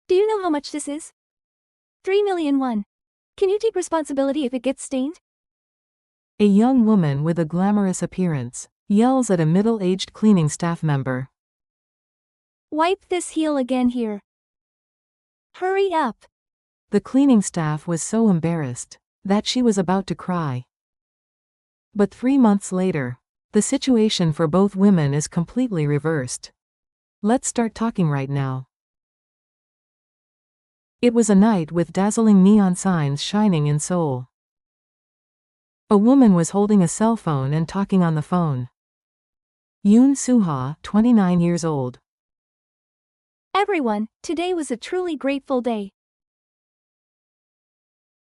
Do you know how much this is? 3,000,000 won. Can you take responsibility if it gets stained? A young woman with a glamorous appearance yells at a middle-aged cleaning staff member. Wipe this heel again here. Hurry up. The cleaning staff was so embarrassed that she was about to cry. But 3 months later, the situation for both women is completely reversed. Let's start talking right now. It was a night with dazzling neon signs shining in Seoul. A woman was holding a cell phone and talking on the phone. Seoah, 29 years old. Everyone, today was a truly grateful day.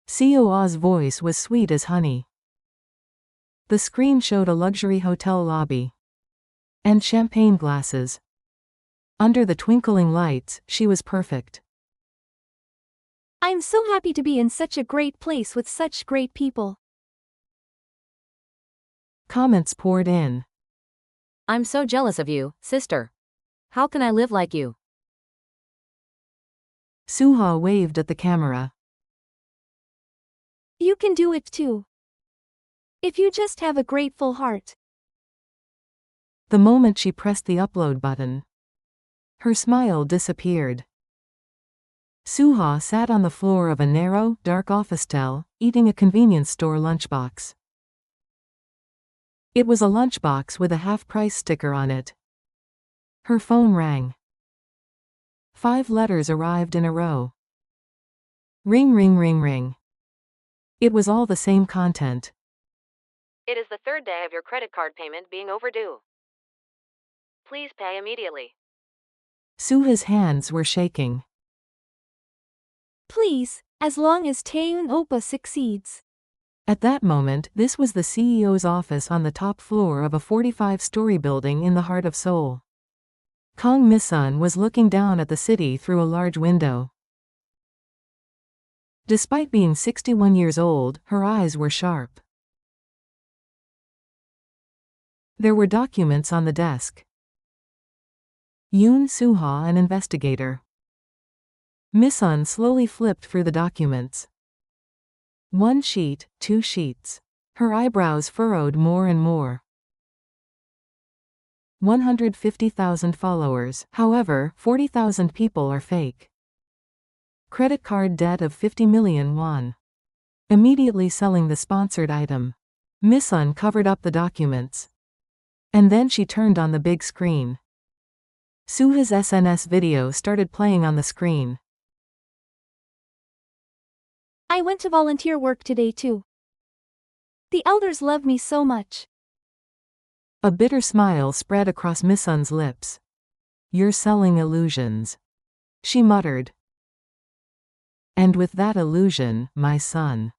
Seoah's voice was sweet as honey. The screen showed a luxury hotel lobby and champagne glasses. Under the twinkling lights, she was perfect. I'm so happy to be in such a great place with such great people. Comments poured in. I'm so jealous of you, sister. How can I live like you? Seoah waved at the camera. You can do it too. If you just have a grateful heart. The moment she pressed the upload button, her smile disappeared. Seoah sat on the floor of a narrow, dark office-tel, eating a convenience store lunchbox. It was a lunchbox with a half-price sticker on it. Her phone rang. 5 letters arrived in a row. Ring ring ring ring. It was all the same content. It is the 3rd day of your credit card payment being overdue. Please pay immediately. Seoah's hands were shaking. Please, as long as Taeyoon Oppa succeeds. At that moment, this was the CEO's office on the top floor of a 45-story building in the heart of Seoul. Kang Misun was looking down at the city through a large window. Despite being 61 years old, her eyes were sharp. There were documents on the desk. Seoah, an investigator. Misun slowly flipped through the documents. 1 sheet, 2 sheets. Her eyebrows furrowed more and more. 150,000 followers. However, 40,000 people are fake. Credit card debt of 50 million won. Immediately selling the sponsored item. Misun covered up the documents. And then she turned on the big screen. Seoah's SNS video started playing on the screen. I went to volunteer work today too. The elders love me so much. A bitter smile spread across Misun's lips. You're selling illusions, she muttered. And with that illusion, my son.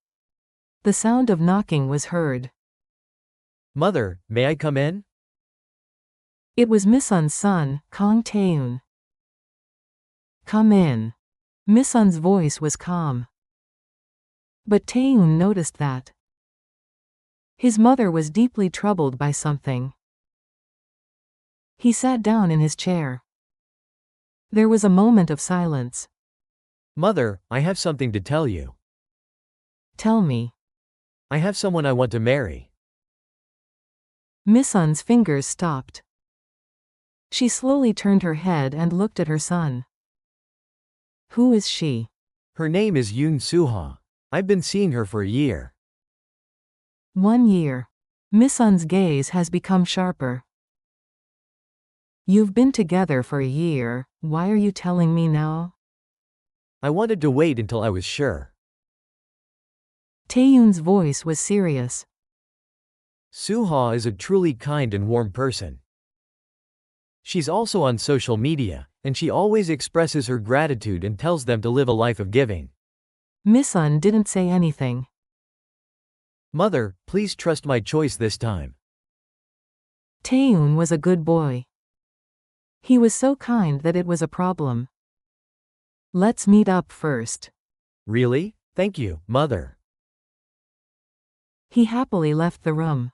The sound of knocking was heard. Mother, may I come in? It was Misun's son, Kang Taeyoon. Come in. Misun's voice was calm. But Taeyoon noticed that his mother was deeply troubled by something. He sat down in his chair. There was a moment of silence. Mother, I have something to tell you. Tell me. I have someone I want to marry. Misun's fingers stopped. She slowly turned her head and looked at her son. Who is she? Her name is Seoah. I've been seeing her for a year. 1 year. Misun's gaze has become sharper. You've been together for a year, why are you telling me now? I wanted to wait until I was sure. Taeyoon's voice was serious. Seoah is a truly kind and warm person. She's also on social media, and she always expresses her gratitude and tells them to live a life of giving. Misun didn't say anything. Mother, please trust my choice this time. Taeyoon was a good boy. He was so kind that it was a problem. Let's meet up first. Really? Thank you, Mother. He happily left the room.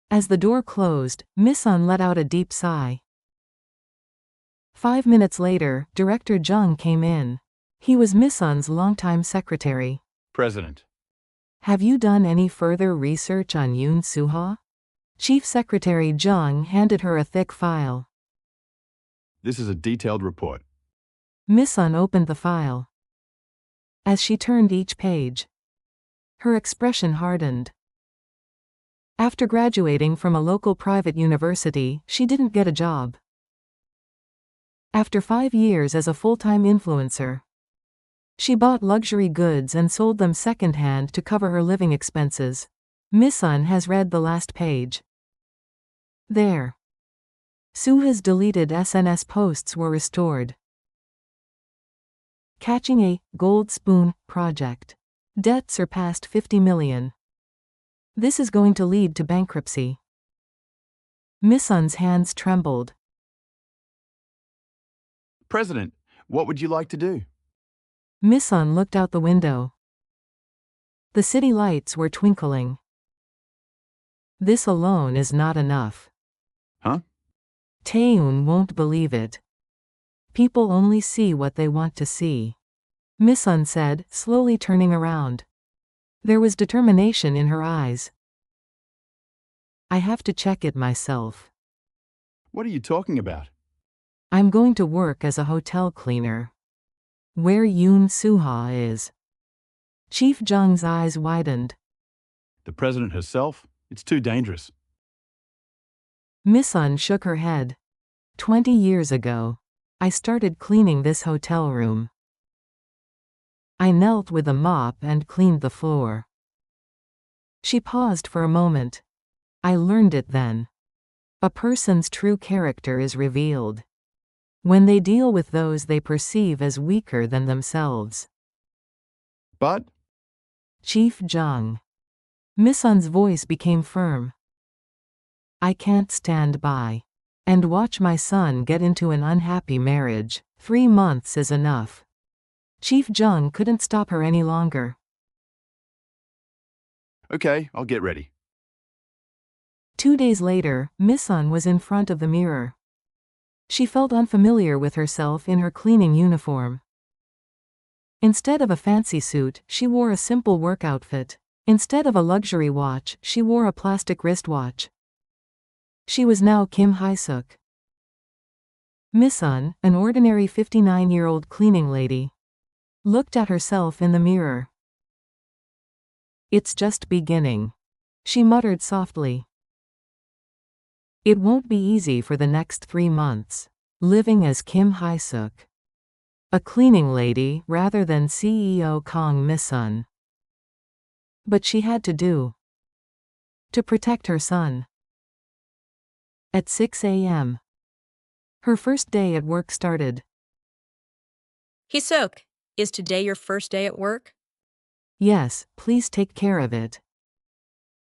As the door closed, Misun let out a deep sigh. 5 minutes later, Director Jeong came in. He was Misun's longtime secretary. President. Have you done any further research on Yoon Seoah? Chief Secretary Jeong handed her a thick file. This is a detailed report. Misun opened the file. As she turned each page, her expression hardened. After graduating from a local private university, she didn't get a job. After 5 years as a full-time influencer, she bought luxury goods and sold them second-hand to cover her living expenses. Misun has read the last page. There. Seoah's deleted SNS posts were restored. Catching a gold spoon project. Debt surpassed 50 million. This is going to lead to bankruptcy. Misun's hands trembled. President, what would you like to do? Misun looked out the window. The city lights were twinkling. This alone is not enough. Huh? Taeyoon won't believe it. People only see what they want to see. Misun said, slowly turning around. There was determination in her eyes. I have to check it myself. What are you talking about? I'm going to work as a hotel cleaner. Where Yoon Seoah is. Chief Jeong's eyes widened. The president herself? It's too dangerous. Misun shook her head. 20 years ago, I started cleaning this hotel room. I knelt with a mop and cleaned the floor. She paused for a moment. I learned it then. A person's true character is revealed when they deal with those they perceive as weaker than themselves. But? Chief Jeong. Misun's voice became firm. I can't stand by and watch my son get into an unhappy marriage. 3 months is enough. Chief Jeong couldn't stop her any longer. Okay, I'll get ready. 2 days later, Misun was in front of the mirror. She felt unfamiliar with herself in her cleaning uniform. Instead of a fancy suit, she wore a simple work outfit. Instead of a luxury watch, she wore a plastic wristwatch. She was now Kim Hae-suk. Misun, an ordinary 59-year-old cleaning lady, looked at herself in the mirror. It's just beginning, she muttered softly. It won't be easy for the next 3 months, living as Kim Hae-suk, a cleaning lady rather than CEO Kang Misun. But she had to protect her son. At 6 a.m., her first day at work started. Hae-suk, is today your first day at work? Yes, please take care of it.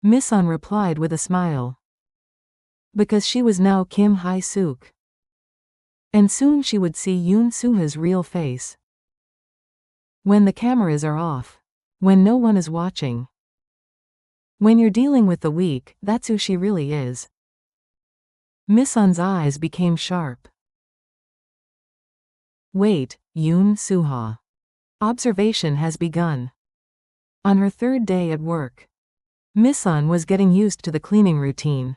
Misun replied with a smile. Because she was now Kim Hae-suk. And soon she would see Yoon Seoah's real face. When the cameras are off. When no one is watching. When you're dealing with the weak, that's who she really is. Misun's eyes became sharp. Wait, Yoon Seoah. Observation has begun. On her 3rd day at work, Misun was getting used to the cleaning routine.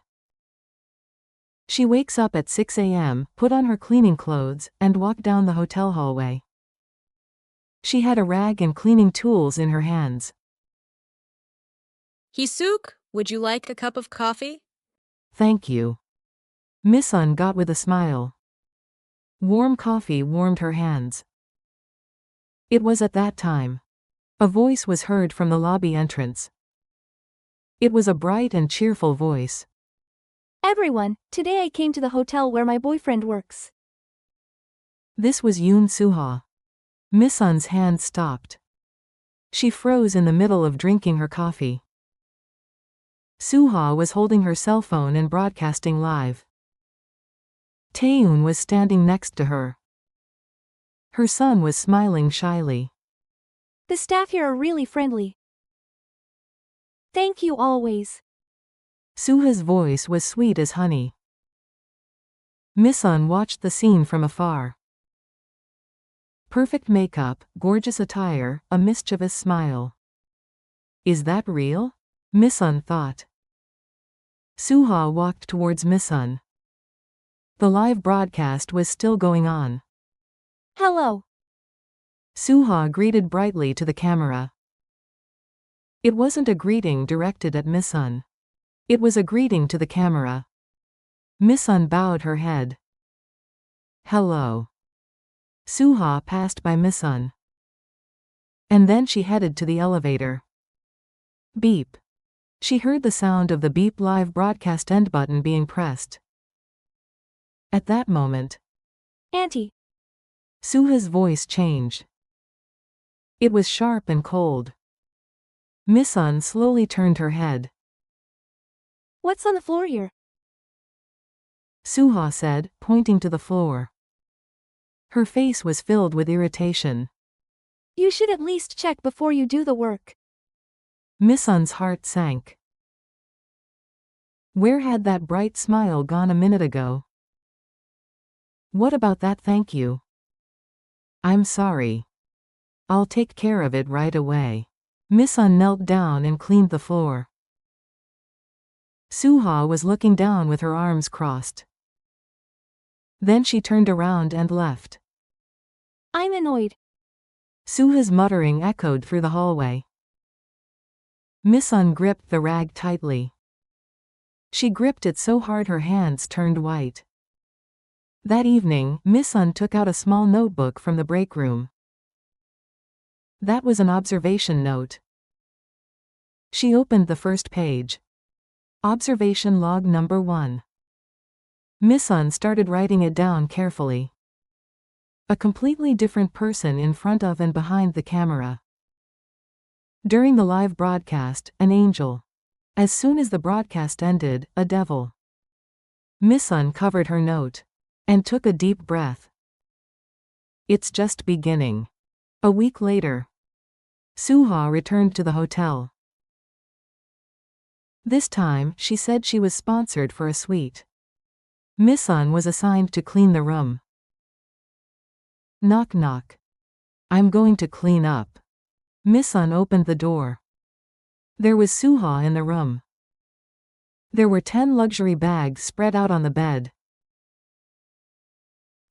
She wakes up at 6 a.m., put on her cleaning clothes, and walked down the hotel hallway. She had a rag and cleaning tools in her hands. Hae-suk, would you like a cup of coffee? Thank you. Misun got with a smile. Warm coffee warmed her hands. It was at that time. A voice was heard from the lobby entrance. It was a bright and cheerful voice. Everyone, today I came to the hotel where my boyfriend works. This was Yoon Seoah. Misun's hand stopped. She froze in the middle of drinking her coffee. Seoah was holding her cell phone and broadcasting live. Taeyoon was standing next to her. Her son was smiling shyly. The staff here are really friendly. Thank you always. Seoah's voice was sweet as honey. Misun watched the scene from afar. Perfect makeup, gorgeous attire, a mischievous smile. Is that real? Misun thought. Seoah walked towards Misun. The live broadcast was still going on. Hello. Seoah greeted brightly to the camera. It wasn't a greeting directed at Misun. It was a greeting to the camera. Misun bowed her head. Hello. Seoah passed by Misun. And then she headed to the elevator. Beep. She heard the sound of the beep live broadcast end button being pressed. At that moment, Auntie. Seoah's voice changed. It was sharp and cold. Misun slowly turned her head. What's on the floor here? Seoah said, pointing to the floor. Her face was filled with irritation. You should at least check before you do the work. Misun's heart sank. Where had that bright smile gone a minute ago? What about that thank you? I'm sorry. I'll take care of it right away. Misun knelt down and cleaned the floor. Seoah was looking down with her arms crossed. Then she turned around and left. I'm annoyed. Seoah's muttering echoed through the hallway. Misun gripped the rag tightly. She gripped it so hard her hands turned white. That evening, Misun took out a small notebook from the break room. That was an observation note. She opened the first page. Observation log number 1. Misun started writing it down carefully. A completely different person in front of and behind the camera. During the live broadcast, an angel. As soon as the broadcast ended, a devil. Misun covered her note. And took a deep breath. It's just beginning. A week later, Seoah returned to the hotel. This time, she said she was sponsored for a suite. Misun was assigned to clean the room. Knock knock. I'm going to clean up. Misun opened the door. There was Seoah in the room. There were 10 luxury bags spread out on the bed.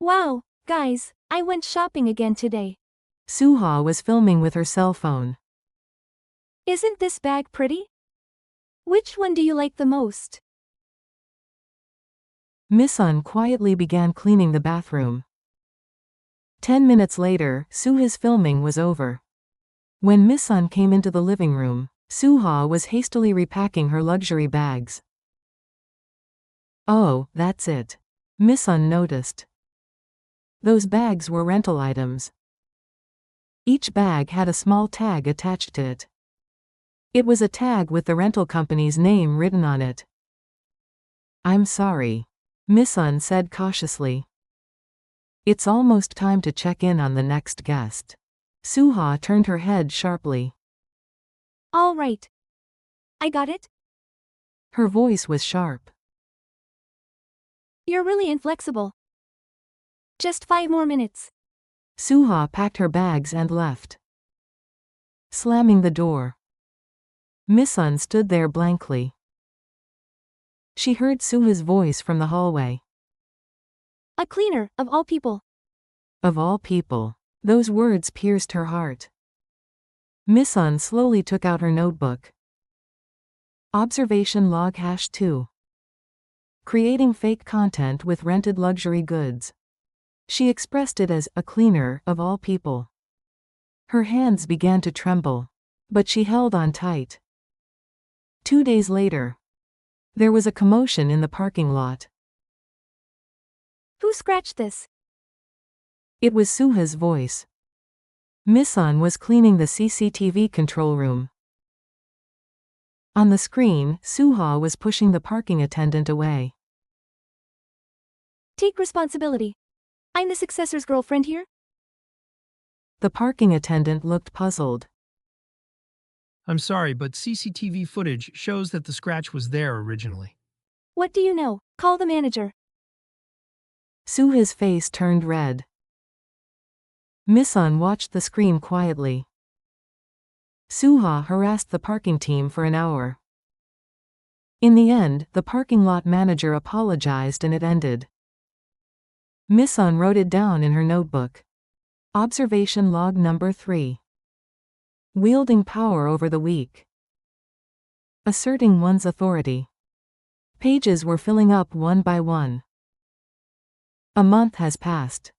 Wow, guys, I went shopping again today. Seoah was filming with her cell phone. Isn't this bag pretty? Which one do you like the most? Misun quietly began cleaning the bathroom. 10 minutes later, Seoah's filming was over. When Misun came into the living room, Seoah was hastily repacking her luxury bags. Oh, that's it. Misun noticed. Those bags were rental items. Each bag had a small tag attached to it. It was a tag with the rental company's name written on it. I'm sorry. Misun said cautiously. It's almost time to check in on the next guest. Seoah turned her head sharply. All right. I got it. Her voice was sharp. You're really inflexible. Just 5 more minutes. Seoah packed her bags and left. Slamming the door. Misun stood there blankly. She heard Seoah's voice from the hallway. A cleaner, of all people. Of all people. Those words pierced her heart. Misun slowly took out her notebook. Observation log #2. Creating fake content with rented luxury goods. She expressed it as a cleaner, of all people. Her hands began to tremble. But she held on tight. 2 days later. There was a commotion in the parking lot. Who scratched this? It was Seoah's voice. Misun was cleaning the CCTV control room. On the screen, Seoah was pushing the parking attendant away. Take responsibility. I'm the successor's girlfriend here. The parking attendant looked puzzled. I'm sorry, but CCTV footage shows that the scratch was there originally. What do you know? Call the manager. Seoah's face turned red. Misun watched the screen quietly. Seoah harassed the parking team for an hour. In the end, the parking lot manager apologized and it ended. Misun wrote it down in her notebook. Observation log number 3. Wielding power over the weak. Asserting one's authority. Pages were filling up one by one. A month has passed.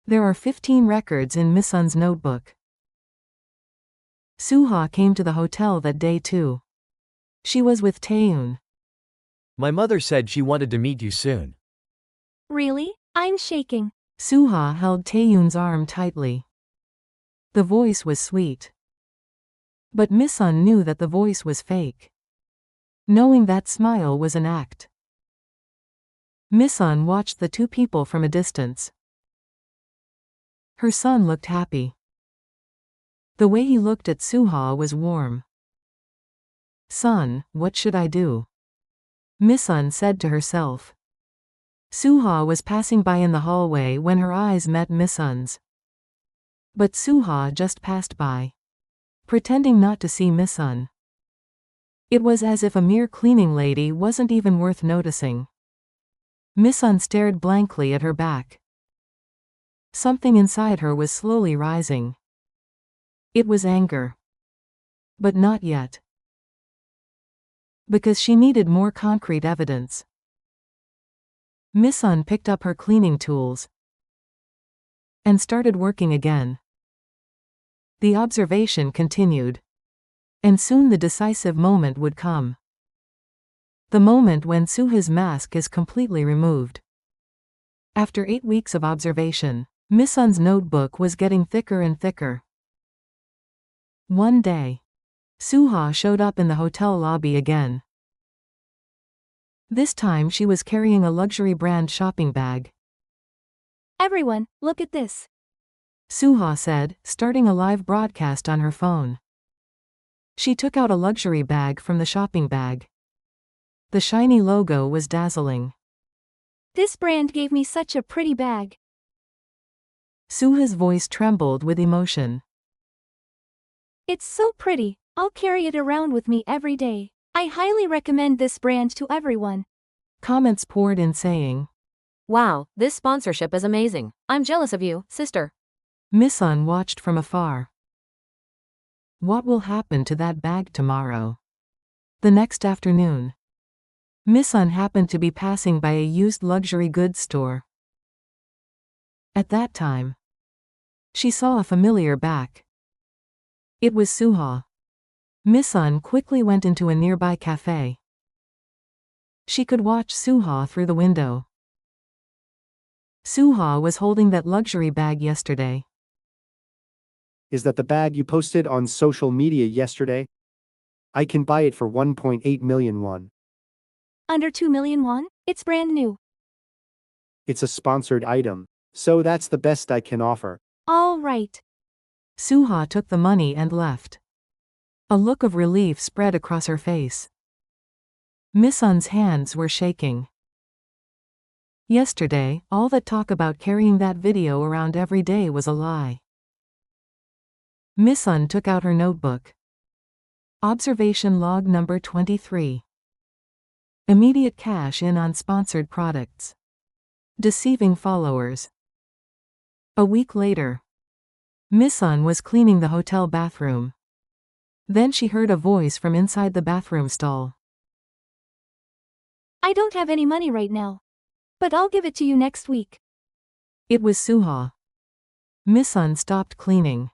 There are 15 records in Misun's notebook. Seoah came to the hotel that day too. She was with Taeyoon. My mother said she wanted to meet you soon. Really? I'm shaking. Seoah held Taeyoon's arm tightly. The voice was sweet. But Misun knew that the voice was fake. Knowing that smile was an act. Misun watched the two people from a distance. Her son looked happy. The way he looked at Seoah was warm. Son, what should I do? Misun said to herself. Seoah was passing by in the hallway when her eyes met Misun's. But Seoah just passed by, pretending not to see Misun. It was as if a mere cleaning lady wasn't even worth noticing. Misun stared blankly at her back. Something inside her was slowly rising. It was anger. But not yet. Because she needed more concrete evidence. Misun picked up her cleaning tools and started working again. The observation continued. And soon the decisive moment would come. The moment when Seoah's mask is completely removed. After 8 weeks of observation, Misun's notebook was getting thicker and thicker. One day, Seoah showed up in the hotel lobby again. This time she was carrying a luxury brand shopping bag. Everyone, look at this. Seoah said, starting a live broadcast on her phone. She took out a luxury bag from the shopping bag. The shiny logo was dazzling. This brand gave me such a pretty bag. Seoah's voice trembled with emotion. It's so pretty, I'll carry it around with me every day. I highly recommend this brand to everyone. Comments poured in saying, Wow, this sponsorship is amazing. I'm jealous of you, sister. Misun watched from afar. What will happen to that bag tomorrow? The next afternoon, Misun happened to be passing by a used luxury goods store. At that time, she saw a familiar back. It was Seoah. Misun quickly went into a nearby cafe. She could watch Seoah through the window. Seoah was holding that luxury bag yesterday. Is that the bag you posted on social media yesterday? I can buy it for 1.8 million won. Under 2 million won? It's brand new. It's a sponsored item, so that's the best I can offer. All right. Seoah took the money and left. A look of relief spread across her face. Misun's hands were shaking. Yesterday, all that talk about carrying that video around every day was a lie. Misun took out her notebook. Observation log number 23. Immediate cash in on sponsored products. Deceiving followers. A week later, Misun was cleaning the hotel bathroom. Then she heard a voice from inside the bathroom stall. I don't have any money right now. But I'll give it to you next week. It was Seoah. Misun stopped cleaning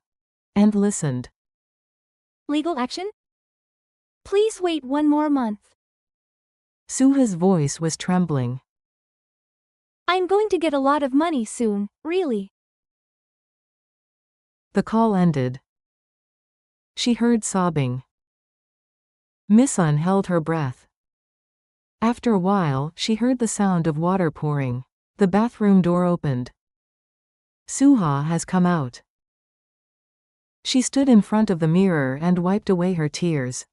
and listened. Legal action? Please wait one more month. Seoah's voice was trembling. I'm going to get a lot of money soon, really. The call ended. She heard sobbing. Misun held her breath. After a while, she heard the sound of water pouring. The bathroom door opened. Seoah has come out. She stood in front of the mirror and wiped away her tears.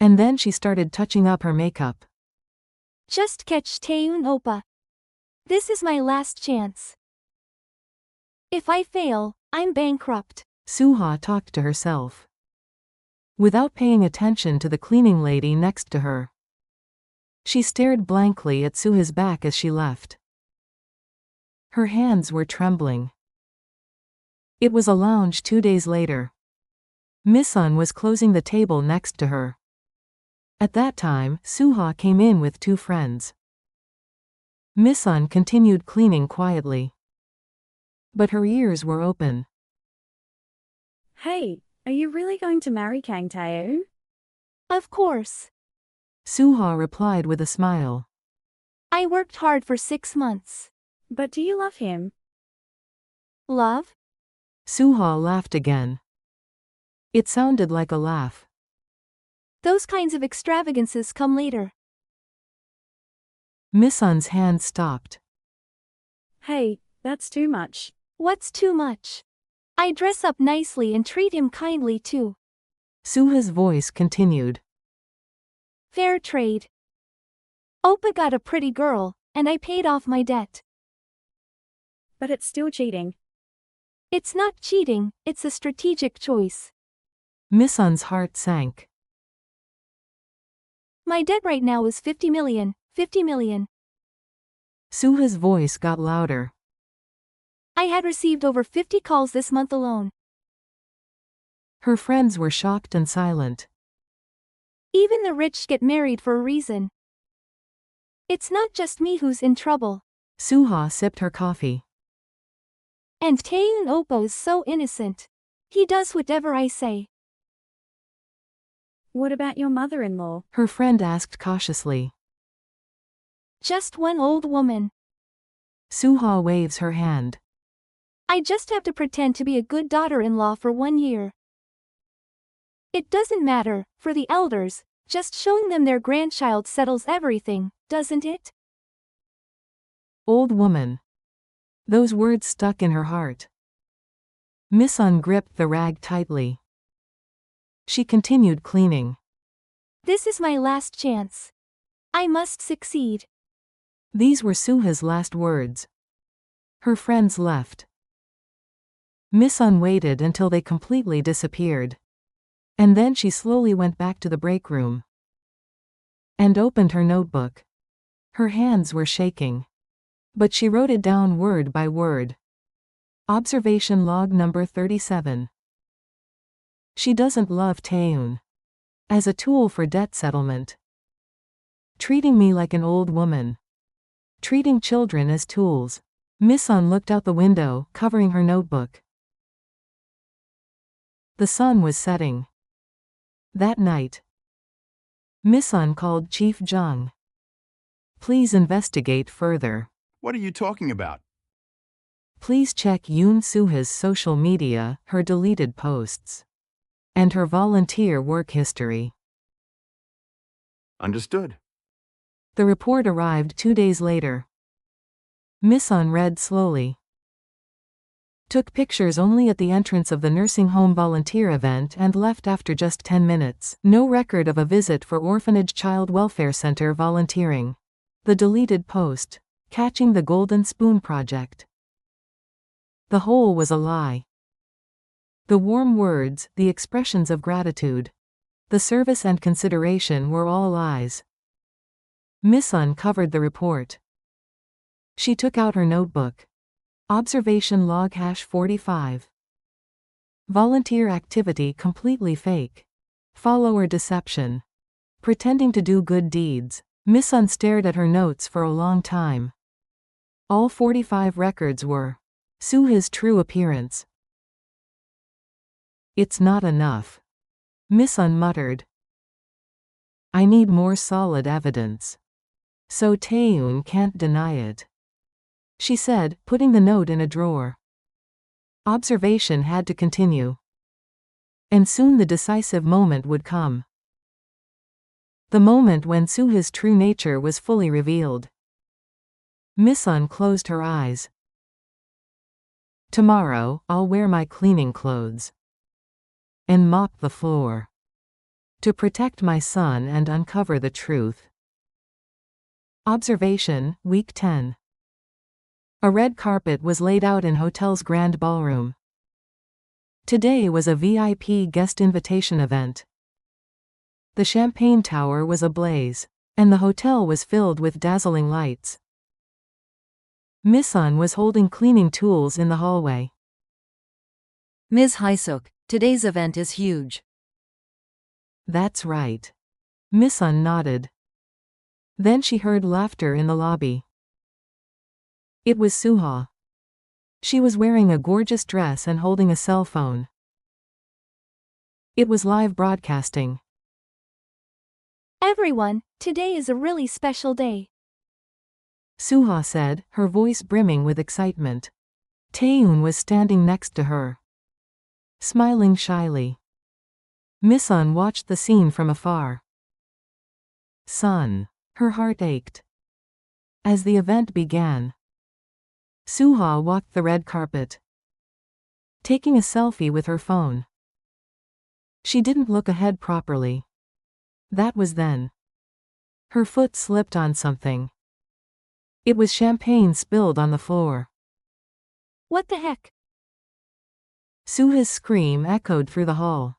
And then she started touching up her makeup. Just catch Taeyoon oppa. This is my last chance. If I fail, I'm bankrupt. Seoah talked to herself, without paying attention to the cleaning lady next to her. She stared blankly at Seoah's back as she left. Her hands were trembling. It was a lounge 2 days later. Misun was closing the table next to her. At that time, Seoah came in with 2 friends. Misun continued cleaning quietly, but her ears were open. Hey, are you really going to marry Kang Taeyoon? Of course. Seoah replied with a smile. I worked hard for 6 months. But do you love him? Love? Seoah laughed again. It sounded like a laugh. Those kinds of extravagances come later. Misun's hand stopped. Hey, that's too much. What's too much? I dress up nicely and treat him kindly too. Seoah's voice continued. Fair trade. Oppa got a pretty girl, and I paid off my debt. But it's still cheating. It's not cheating, it's a strategic choice. Misun's heart sank. My debt right now is 50 million, 50 million. Seoah's voice got louder. I had received over 50 calls this month alone. Her friends were shocked and silent. Even the rich get married for a reason. It's not just me who's in trouble. Seoah sipped her coffee. And Taeyoon Oppa is so innocent. He does whatever I say. What about your mother-in-law? Her friend asked cautiously. Just one old woman. Seoah waves her hand. I just have to pretend to be a good daughter-in-law for 1 year. It doesn't matter, for the elders, just showing them their grandchild settles everything, doesn't it? Old woman. Those words stuck in her heart. Misun gripped the rag tightly. She continued cleaning. This is my last chance. I must succeed. These were Seoah's last words. Her friends left. Misun waited until they completely disappeared. And then she slowly went back to the break room and opened her notebook. Her hands were shaking, but she wrote it down word by word. Observation log number 37. She doesn't love Taeyoon as a tool for debt settlement. Treating me like an old woman. Treating children as tools. Misun looked out the window, covering her notebook. The sun was setting. That night, Misun called Chief Jeong. Please investigate further. What are you talking about? Please check Yoon Seoah's social media, her deleted posts, and her volunteer work history. Understood. The report arrived 2 days later. Misun read slowly. Took pictures only at the entrance of the nursing home volunteer event and left after just 10 minutes. No record of a visit for Orphanage Child Welfare Center volunteering. The deleted post. Catching the Golden Spoon Project. The whole was a lie. The warm words, the expressions of gratitude, the service and consideration were all lies. Misun covered the report. She took out her notebook. Observation log #45. Volunteer activity completely fake. Follower deception. Pretending to do good deeds. Misun stared at her notes for a long time. All 45 records were Seoah's true appearance. It's not enough. Misun muttered. I need more solid evidence. So Taeyoon can't deny it. She said, putting the note in a drawer. Observation had to continue. And soon the decisive moment would come. The moment when Seoah's true nature was fully revealed. Misun closed her eyes. Tomorrow, I'll wear my cleaning clothes and mop the floor to protect my son and uncover the truth. Observation, Week 10. A red carpet was laid out in hotel's grand ballroom. Today was a VIP guest invitation event. The champagne tower was ablaze, and the hotel was filled with dazzling lights. Misun was holding cleaning tools in the hallway. Ms. Haesuk, today's event is huge. That's right. Misun nodded. Then she heard laughter in the lobby. It was Seoah. She was wearing a gorgeous dress and holding a cell phone. It was live broadcasting. Everyone, today is a really special day. Seoah said, her voice brimming with excitement. Taeyoon was standing next to her, smiling shyly. Misun watched the scene from afar. Son. Her heart ached. As the event began, Seoah walked the red carpet, taking a selfie with her phone. She didn't look ahead properly. That was then. Her foot slipped on something. It was champagne spilled on the floor. What the heck? Seoah's scream echoed through the hall.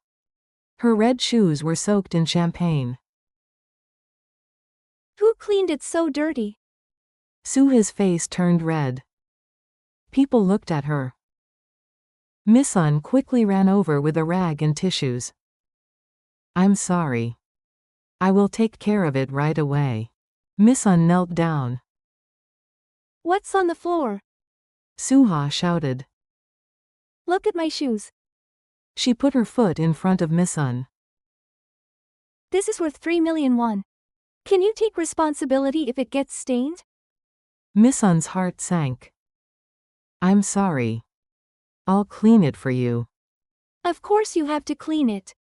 Her red shoes were soaked in champagne. Who cleaned it so dirty? Seoah's face turned red. People looked at her. Misun quickly ran over with a rag and tissues. I'm sorry. I will take care of it right away. Misun knelt down. What's on the floor? Seoah shouted. Look at my shoes. She put her foot in front of Misun. This is worth 3 million won. Can you take responsibility if it gets stained? Misun's heart sank. I'm sorry. I'll clean it for you. Of course you have to clean it.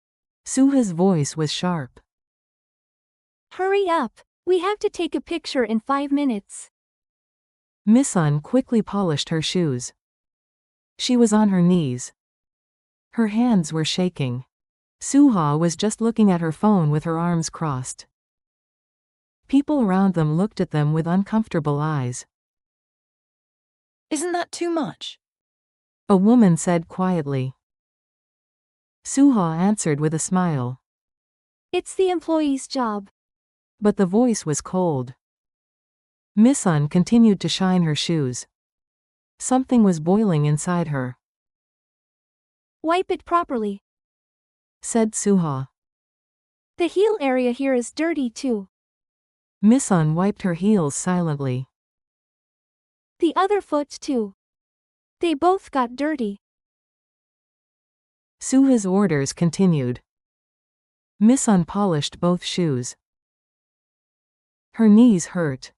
Seoah's voice was sharp. Hurry up. We have to take a picture in 5 minutes. Misun quickly polished her shoes. She was on her knees. Her hands were shaking. Seoah was just looking at her phone with her arms crossed. People around them looked at them with uncomfortable eyes. Isn't that too much? A woman said quietly. Seoah answered with a smile. It's the employee's job. But the voice was cold. Misun continued to shine her shoes. Something was boiling inside her. Wipe it properly, said Seoah. The heel area here is dirty too. Misun wiped her heels silently. The other foot too. They both got dirty. Seoah's orders continued. Misun polished both shoes. Her knees hurt.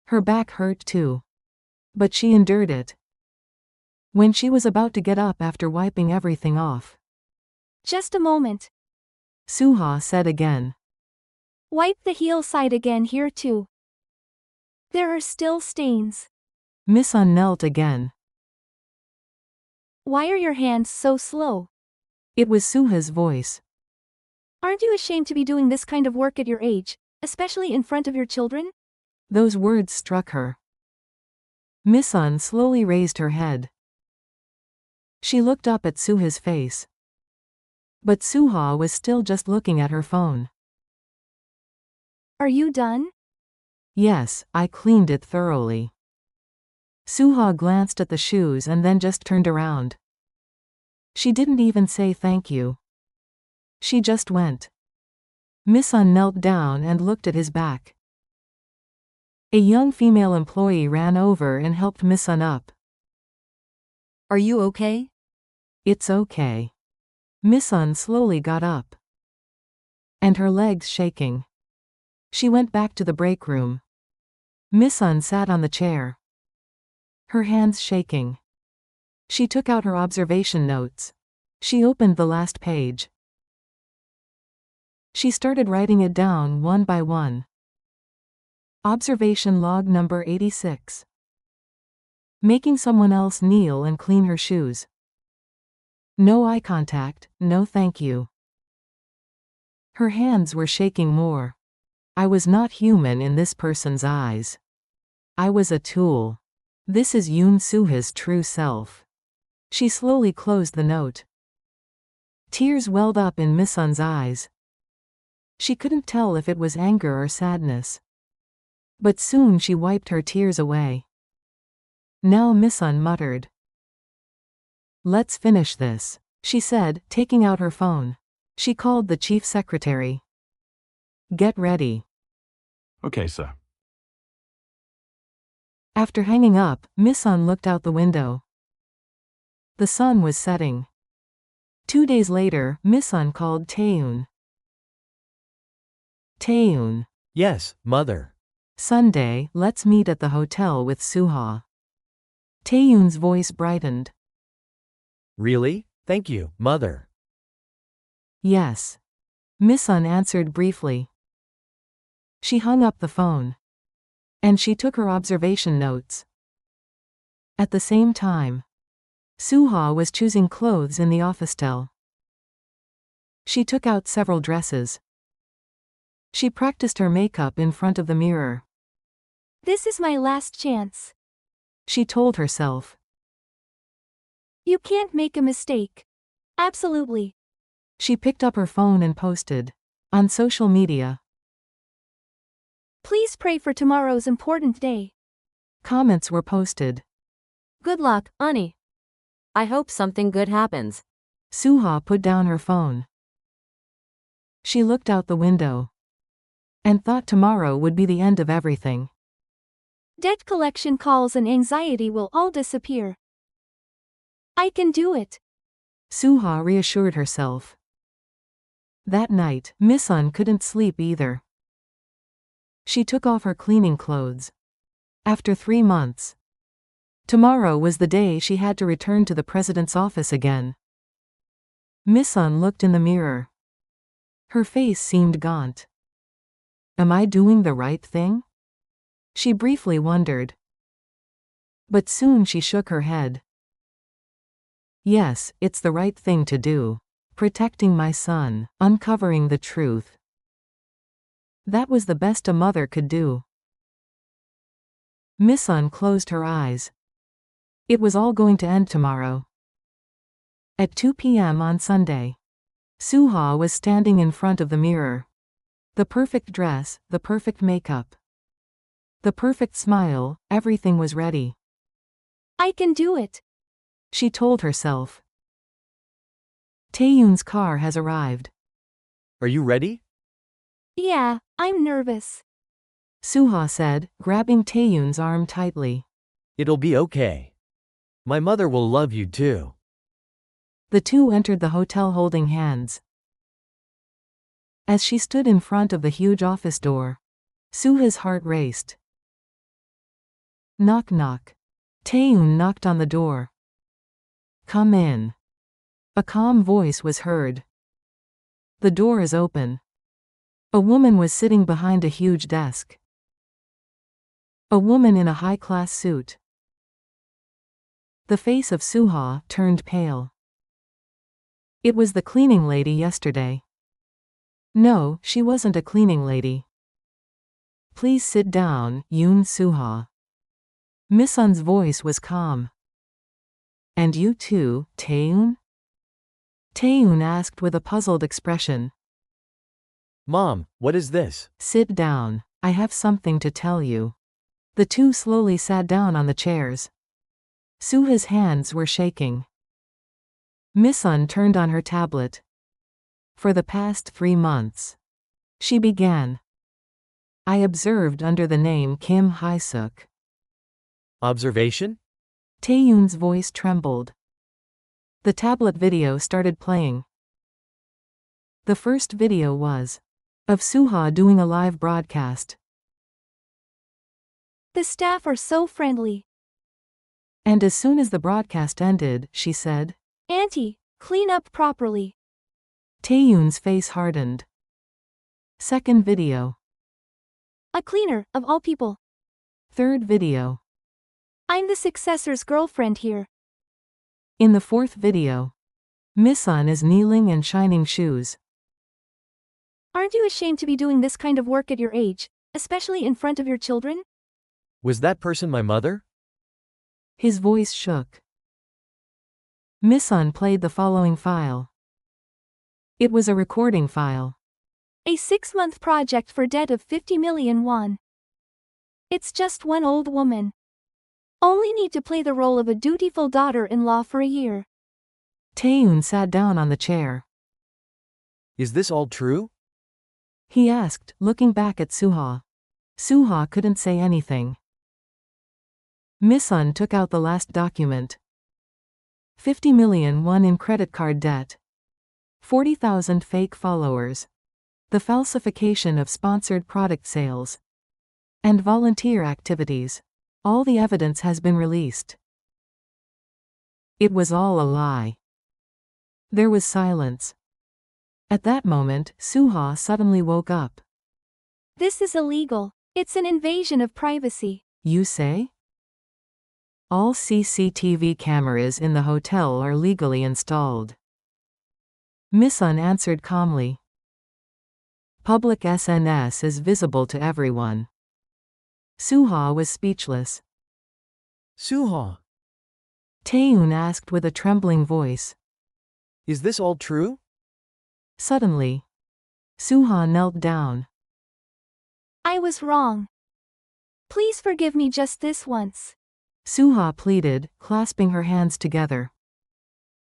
Her back hurt too. But she endured it. When she was about to get up after wiping everything off. Just a moment. Seoah said again. Wipe the heel side again here too. There are still stains. Misun knelt again. Why are your hands so slow? It was Seoah's voice. Aren't you ashamed to be doing this kind of work at your age, especially in front of your children? Those words struck her. Misun slowly raised her head. She looked up at Seoah's face. But Seoah was still just looking at her phone. Are you done? Yes, I cleaned it thoroughly. Seoah glanced at the shoes and then just turned around. She didn't even say thank you. She just went. Misun knelt down and looked at his back. A young female employee ran over and helped Misun up. Are you okay? It's okay. Misun slowly got up. And her legs shaking. She went back to the break room. Misun sat on the chair. Her hands shaking. She took out her observation notes. She opened the last page. She started writing it down one by one. Observation log number 86. Making someone else kneel and clean her shoes. No eye contact, no thank you. Her hands were shaking more. I was not human in this person's eyes. I was a tool. This is Yoon Soo-ha's true self. She slowly closed the note. Tears welled up in Misun's eyes. She couldn't tell if it was anger or sadness. But soon she wiped her tears away. Now Misun muttered. Let's finish this, she said, taking out her phone. She called the chief secretary. Get ready. Okay, sir. After hanging up, Misun looked out the window. The sun was setting. 2 days later, Misun called Taeyoon. Taeyoon. Yes, mother. Sunday, let's meet at the hotel with Seoah. Taeyoon's voice brightened. Really? Thank you, mother. Yes. Misun answered briefly. She hung up the phone. And she took her observation notes. At the same time, Seoah was choosing clothes in the office office. She took out several dresses. She practiced her makeup in front of the mirror. This is my last chance. She told herself. You can't make a mistake. Absolutely. She picked up her phone and posted. On social media. Please pray for tomorrow's important day. Comments were posted. Good luck, Ani. I hope something good happens. Seoah put down her phone. She looked out the window. And thought tomorrow would be the end of everything. Debt collection calls and anxiety will all disappear. I can do it. Seoah reassured herself. That night, Misun couldn't sleep either. She took off her cleaning clothes. After 3 months. Tomorrow was the day she had to return to the president's office again. Misun looked in the mirror. Her face seemed gaunt. Am I doing the right thing? She briefly wondered. But soon she shook her head. Yes, it's the right thing to do. Protecting my son, uncovering the truth. That was the best a mother could do. Misun closed her eyes. It was all going to end tomorrow. At 2 p.m. on Sunday. Seoah was standing in front of the mirror. The perfect dress, the perfect makeup. The perfect smile, everything was ready. I can do it. She told herself. Taeyoon's car has arrived. Are you ready? Yeah, I'm nervous. Seoah said, grabbing Taeyoon's arm tightly. It'll be okay. My mother will love you too. The two entered the hotel holding hands. As she stood in front of the huge office door, Seoah's heart raced. Knock knock. Taeyoon knocked on the door. Come in. A calm voice was heard. The door is open. A woman was sitting behind a huge desk. A woman in a high-class suit. The face of Seoah turned pale. It was the cleaning lady yesterday. No, she wasn't a cleaning lady. Please sit down, Yoon Seoah. Misun's voice was calm. And you too, Taeyoon? Taeyoon asked with a puzzled expression. Mom, what is this? Sit down, I have something to tell you. The two slowly sat down on the chairs. Seoah's hands were shaking. Misun turned on her tablet. For the past 3 months. She began. I observed under the name Kim Hae-suk. Observation? Taeyoon's voice trembled. The tablet video started playing. The first video was of Seoah doing a live broadcast. The staff are so friendly. And as soon as the broadcast ended, she said, Auntie, clean up properly. Taeyoon's face hardened. Second video. A cleaner, of all people. Third video. I'm the successor's girlfriend here. In the fourth video. Misun is kneeling and shining shoes. Aren't you ashamed to be doing this kind of work at your age, especially in front of your children? Was that person my mother? His voice shook. Misun played the following file. It was a recording file. A 6-month project for debt of 50 million won. It's just one old woman. Only need to play the role of a dutiful daughter-in-law for a year. Taeyoon sat down on the chair. Is this all true? He asked, looking back at Seoah. Seoah couldn't say anything. Misun took out the last document. 50 million won in credit card debt. 40,000 fake followers. The falsification of sponsored product sales. And volunteer activities. All the evidence has been released. It was all a lie. There was silence. At that moment, Seoah suddenly woke up. This is illegal. It's an invasion of privacy. You say? All CCTV cameras in the hotel are legally installed. Misun answered calmly. Public SNS is visible to everyone. Seoah was speechless. Seoah, Taeyoon asked with a trembling voice. is this all true? Suddenly, Seoah knelt down. I was wrong. Please forgive me just this once. Seoah pleaded, clasping her hands together.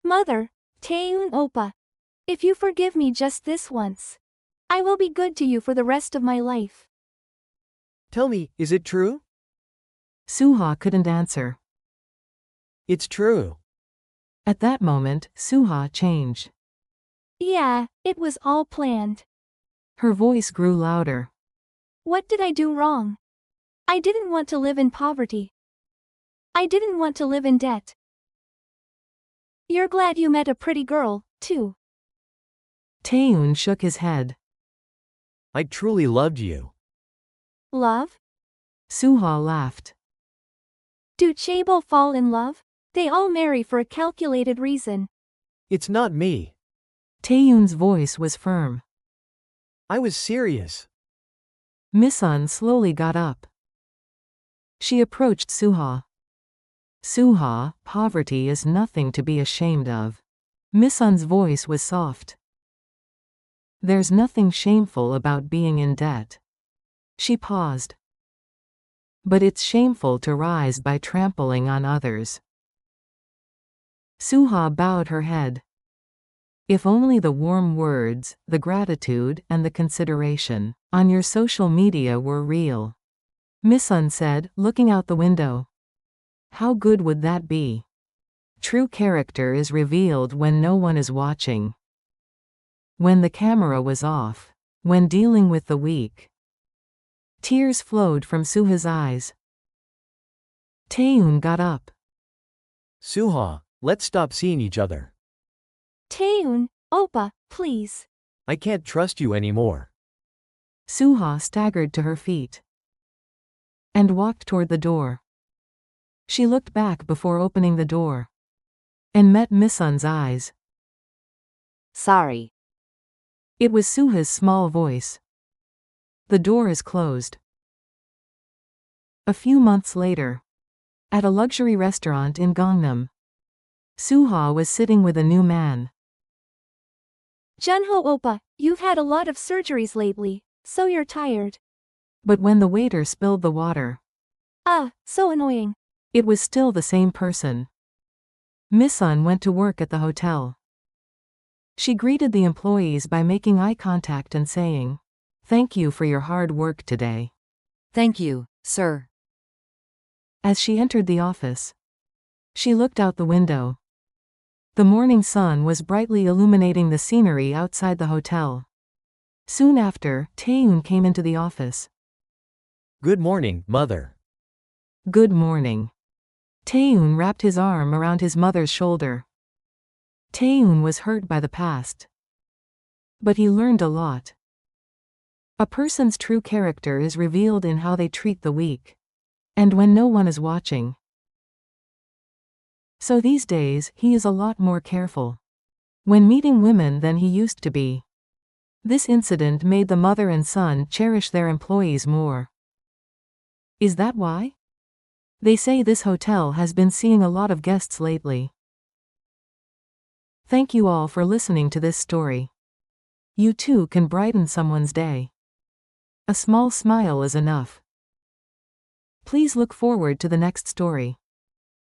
Mother, Taeyoon oppa. If you forgive me just this once, I will be good to you for the rest of my life. Tell me, is it true? Seoah couldn't answer. It's true. At that moment, Seoah changed. Yeah, it was all planned. Her voice grew louder. What did I do wrong? I didn't want to live in poverty. I didn't want to live in debt. You're glad you met a pretty girl, too. Taeyoon shook his head. I truly loved you. Love? Seoah laughed. Do chaebol fall in love? They all marry for a calculated reason. It's not me. Taeyoon's voice was firm. I was serious. Misun slowly got up. She approached Seoah. Seoah, poverty is nothing to be ashamed of. Misun's voice was soft. There's nothing shameful about being in debt. She paused. But it's shameful to rise by trampling on others. Seoah bowed her head. If only the warm words, the gratitude, and the consideration on your social media were real. Misun said, looking out the window. How good would that be? True character is revealed when no one is watching. When the camera was off. When dealing with the weak. Tears flowed from Seoah's eyes. Taeyoon got up. Seoah, let's stop seeing each other. Taeyoon, oppa, please. I can't trust you anymore. Seoah staggered to her feet. And walked toward the door. She looked back before opening the door. And met Misun's eyes. Sorry. It was Seoah's small voice. The door is closed. A few months later. At a luxury restaurant in Gangnam. Seoah was sitting with a new man. Junho oppa, you've had a lot of surgeries lately, so you're tired. But when the waiter spilled the water. So annoying. It was still the same person. Misun went to work at the hotel. She greeted the employees by making eye contact and saying, "Thank you for your hard work today." Thank you, sir. As she entered the office, she looked out the window. The morning sun was brightly illuminating the scenery outside the hotel. Soon after, Taeyoon came into the office. Good morning, mother. Good morning. Taeyoon wrapped his arm around his mother's shoulder. Taeyoon was hurt by the past. But he learned a lot. A person's true character is revealed in how they treat the weak. And when no one is watching. So these days, he is a lot more careful. When meeting women than he used to be. This incident made the mother and son cherish their employees more. Is that why? They say this hotel has been seeing a lot of guests lately. Thank you all for listening to this story. You too can brighten someone's day. A small smile is enough. Please look forward to the next story.